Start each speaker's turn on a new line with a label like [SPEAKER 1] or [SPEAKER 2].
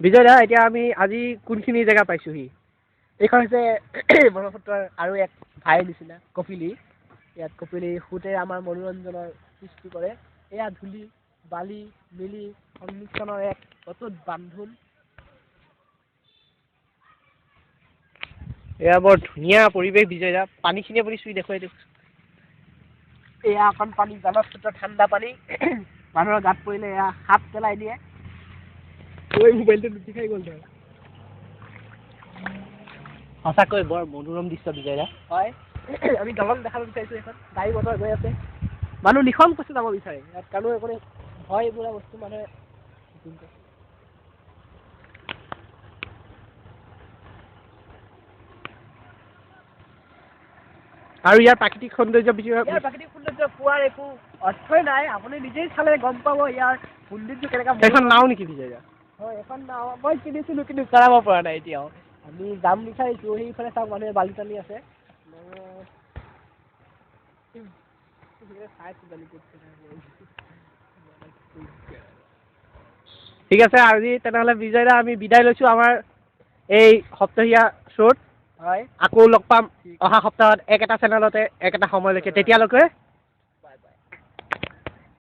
[SPEAKER 1] বিজয় দা এতিয়া আমি আজি কোনখিনি জেগা পাইছোহি এইখন হৈছে ব্ৰহ্মপুত্ৰৰ আৰু এক ভাইৰ নিচিনা কপিলি ইয়াত কপিলি সুতে আমাৰ মনোৰঞ্জনৰ সৃষ্টি কৰে এয়া ধূলি বালি মিলি সংমিশ্ৰণৰ এক অতুট বান্ধোন এয়া বৰ ধুনীয়া পৰিৱেশ বিজয় দা পানীখিনি আপুনি চুই দেখুৱাই দিয়ক এয়া অকণ পানী জানত ঠাণ্ডা পানী মানুহৰ গাত পৰিলে এয়া হাত পেলাই দিয়ে মোবাইলটো লুটি খাই গ'ল ধৰ সঁচাকৈ বৰ মনোৰম দৃশ্য বিজয় দা হয় আমি দলং দেখাব বিচাৰিছোঁ এখন গাড়ী মটৰ গৈ আছে মানুহ নিসংকোচে যাব বিচাৰে ইয়াত কাৰো একো ভয় এইবোৰা বস্তু মানুহে আৰু ইয়াৰ প্ৰাকৃতিক সৌন্দৰ্য প্ৰাকৃতিক সৌন্দৰ্য পোৱাৰ একো অৰ্থই নাই আপুনি নিজেই চালে গম পাব ইয়াৰ সৌন্দৰ্য কেনেকুৱা এখন নাও নেকি বিজয় দা হয় এখন নাও মই কিনিছিলোঁ কিন্তু চলাব পৰা নাই এতিয়াও আমি যাম বিচাৰিছোঁ সেইফালে চাওক মানুহে বালি টানি আছে ঠিক আছে আজি তেনেহ'লে বিজয় দা আমি বিদায় লৈছোঁ আমাৰ এই সপ্তাহীয়া শ্ব'ত হয় আকৌ লগ পাম অহা সপ্তাহত একেটা চেনেলতে একেটা সময়লৈকে তেতিয়ালৈকে